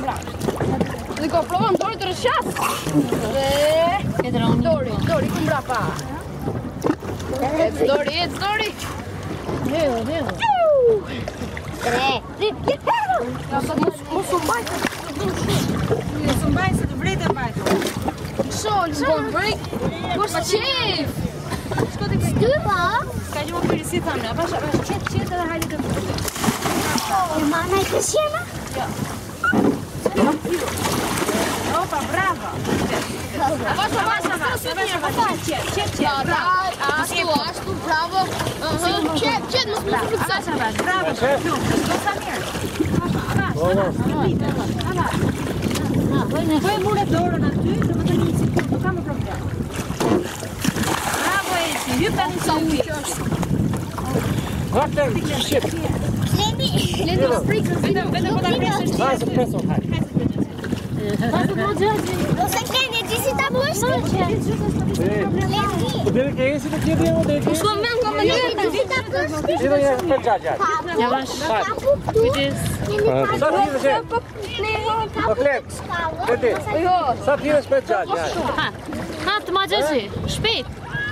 Dhe ko provëm Dori të rëshqas. Dhe... Dori, ku mbrapa. Dori. Dhevo. 3. Mos u mbaj. Mos u mbaj se të vrejtë e mbajtë. Shol, break. Mos qef. Shko të Stypa. Ska që më përri si thamë, basha, qetë edhe hajli të vërë. Mama e këshjema? Jo. Opa, bravo. Basha, qetë. Ashtu, bravo. Qetë, mos më të Basha, bravo, do sa mirë. Pojë mure dorën aty, dhe më të njësi, nuk ka më problem. Bravo, Eci, hyp tani sa ujë. Hajde, shit. Lendi më frikë. Vetëm po ta presin. Vazhdo preso, hajde. Ose Lendi, ti si ta bësh? Deri ke esi të kjeti e më deri. S'ko men, ko me Lendi, si ta bësh? Ito një për gjatë. Javash. Kujdes. Sa tjene që? O Klem, Lendi. Sa tjene shpet gjatë. Ha, të ma gjëgji, shpejt.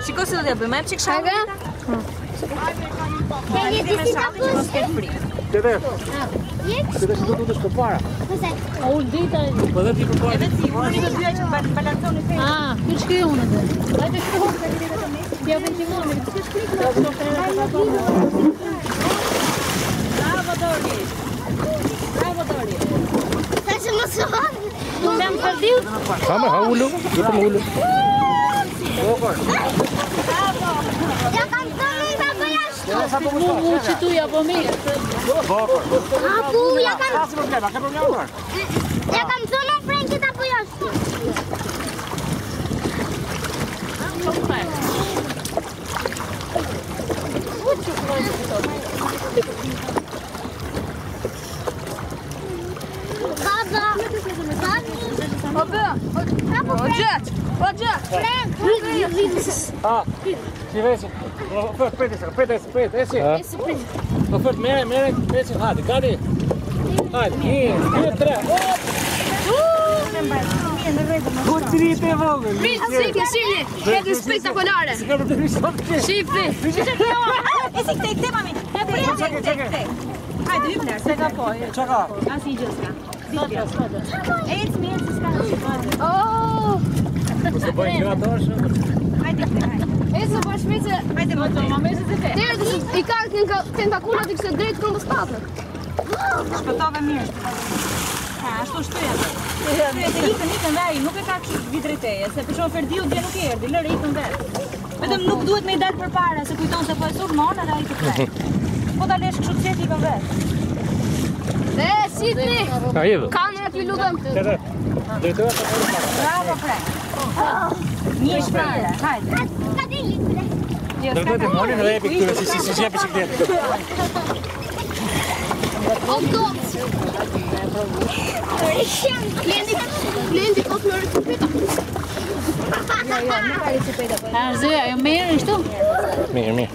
Shiko se do t'ja bëjmë, e pëqik shalë. Lendi, ti si ta bësh? Tete. Tete që do të shko para. A ullë dita e... Po dhe ti për para. Edhe ti, unë të dyja që balansoni fejtë. Ah, këtë shkri unë dhe. Dajte shkri unë. Tja vën që mënë, këtë shkri unë. Bravo, Dori. Sa që më së vanë? Në më përdiu? Ha ullu, jutëm ullu. Ja kam thënë ta bëj ashtu. Mu që tu ja po mirë. Apu, ja kam Ka problema. thënë Frenki ta bëj ashtu. Baba. O gjët. Frenk. Ha, si vesi. Prit, esi. Po fort, mere, esi, hajde, gati. Hajde, 1, 2, 3. Po trite vogël. Shifni. Këtë spektakolare. Shifni. Esi këte, mami. Këte. Hajde, hyp nërë, se ka po. Qa ka? Asi i gjës ka. Eci mirë, se s'ka. Se bëjnë kurator shumë. Hajde, hajde. Ese po shmice. Hajde, më tonë, me se te. I ka tentakullat i kështë drejtë këmbës patër. Shpëtove mirë. Ha, ashtu shtuja. Ikën vaj, nuk e ka kështë vidriteje, se për shofer diu dje nuk e erdi, lërë ikën vetë. Vetëm nuk duhet me i dalë për para, se kujton se po e surmon edhe a i të plek. Po da lesh kështë qëtë ikën vetë. Dhe, Sidni, Ha, idhë. kamerat ju lutëm. Tete, drejtëra të përë para. Bravo, Frank. Një shprire, hajde. Ka dhe litre. Dërgëti, mori në epi këture, si gjepi që këtë. O kot. Lendi, kot në recipeta. Arzeja, jo mirë ishtu? Mirë.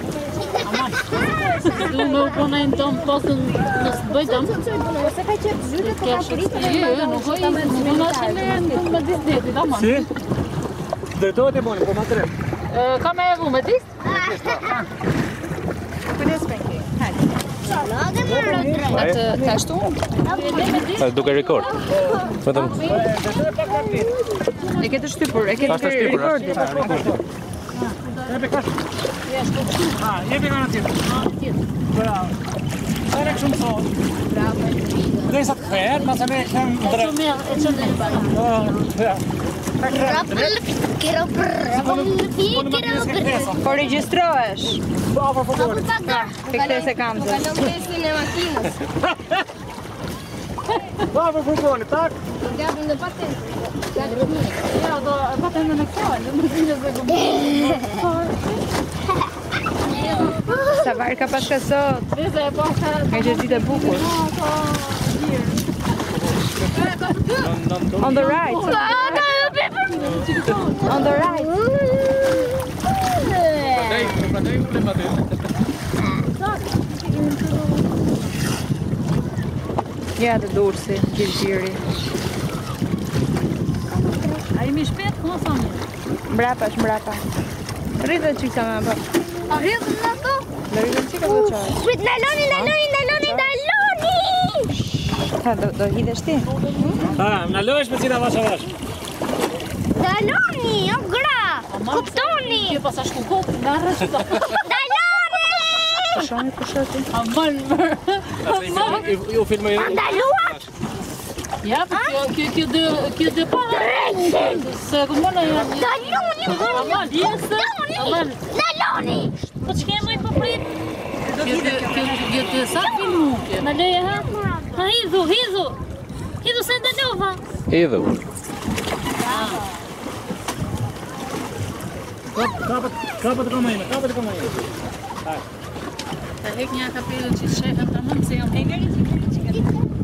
Du me u ponajnë tonë posën nësë të bëjtëm. Se ka qëtë zyrë, ka fritë. Nuk ojë, nuk unë atë në më disdeti, da ma. Si? Drejtohet e boni, po ma tre. Ka me evu me disë? Kujdes Franki, hajde. Atë ka shtu? Duke rekord. Vetëm. E ke të shtypur, e ke të rekordi. Jepi kash. Ha, jepi nga në tjetë. Bravo. Ajre këshumë sot. Bravo. Dhe sa të kërë, ma se me këmë drejt. E që me bërë. Po regjistrohesh. Bravo, po bori. Këtë se kam të. Kalon pesin e makinës. Bravo, po bori, tak? Gabin dhe patent. Ja, do patentën e kësaj, do më zinë se sa varë ka paska sot. Ka që ditë e bukur. On the right. On the right. Ja të dursi, gjirgjiri. A jemi shpet, ku më thonë? Mbrapa, është mbrapa. Rridhe qika me bë. A rridhën në to? Dhe rridhe qika dhe qarë. Prit, naloni! Ha, do hidhesh ti? Ha, në lojsh me cina vash. Daloni, o gra! Kuptoni! Kjo pas ashtu kokë, nga rrështa. Daloni! Pushoni, pushoti. A mërë. Ju filmoj. Daluat! Ja, kjo dhe para. Se ku më në janë. Daloni! Ama, jesë. Daloni! Po që kemë i pëprit? Kjo të sa filmu? Në leje, ha? Ha, hidhu. Hidhu se ndalova. Hidhu. Kapët e komajnë. Ta hek një kapelën që shekën të mund se jam hegëri.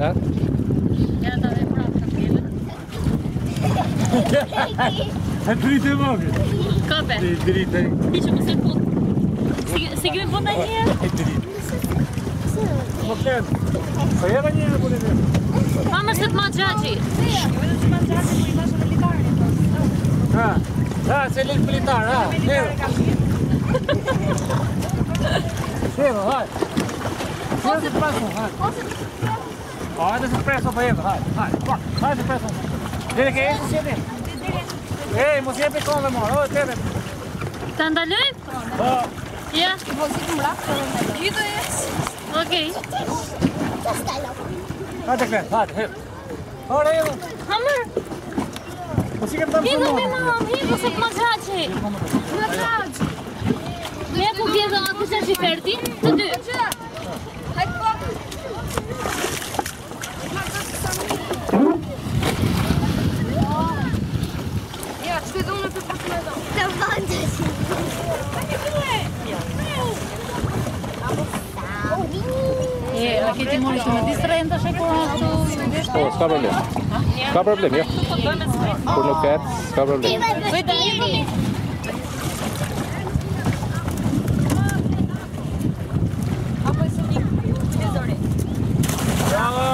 Ha? Ja ta dhe prapë kapelën. E dritë e vogë. Kape. Dritë. Ti që më se put. Si gjojnë put në njerë? Po kënë. Po jeva njerë për e dhe. Ma më se të ma gjaci. Ha, se linë militar, ha. Hajde, hajde. Hajde se preso, hajde. Hajde se preso për jeva, hajde. Hajde se preso. Dire ke e se sjeti. Ej, mos jepi konë dhe morë, ojë, tebe. Ta ndaloj? Po. Ja. Okej. Hajde kënë, hajde, hep. Hajde, jeva. Hamër. Po si kem të më Hidhu me mam, hidhu se të ma gjaci. Me ku kjedhe atë që është i ferti, të dy. Ja, që të unë për për të me do. Të vëndës. A këti mori që me distrejnë të shekur ashtu? Po, s'ka problem. S'ka problem, jo. Kur nuk ketë, s'ka problem. Bravo!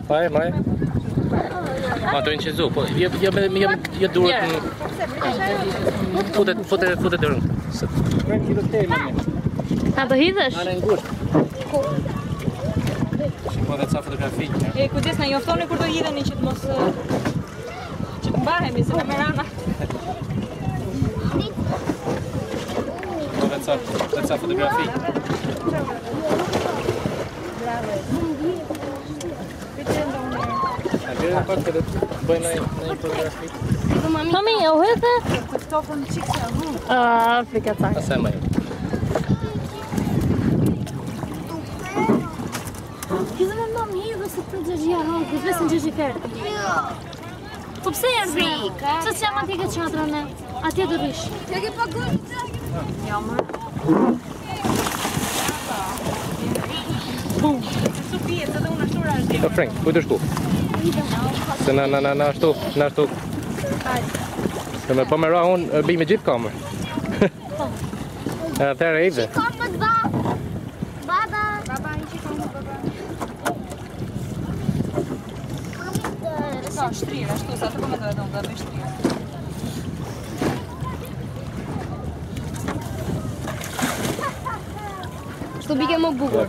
Maj. A, do inqizu, po, je durët në... Fute dërën. A do hidhesh? Anë në ngusht. Shiko dhe ca fotografi. E, kujdes na joftoni kur do hidheni që të mos... që të mbahemi, se kamerana. Dhe ca fotografi. A gjerë pak të bëjnë në një fotografi. Mami, o hëtë? Afrika tak. Asa e majë. Hidhe me mam, hidhe se të gjëgjia rogë, vesë në gjëgji ferë. Po pse janë zë? Pse që jam atje ke qatrane? Atje do rish. Ja ke pa gërë? Ja, më. Po Frank, ku të shku? Se na ashtu. Se me po me ra unë bëj me gjithë kamer. Atëherë e ide. Komët baba. Baba, një që komët baba. Sa shtrirë, ashtu, sa të këmë të vedon dhe me shtrirë. Shtu bike më bukur.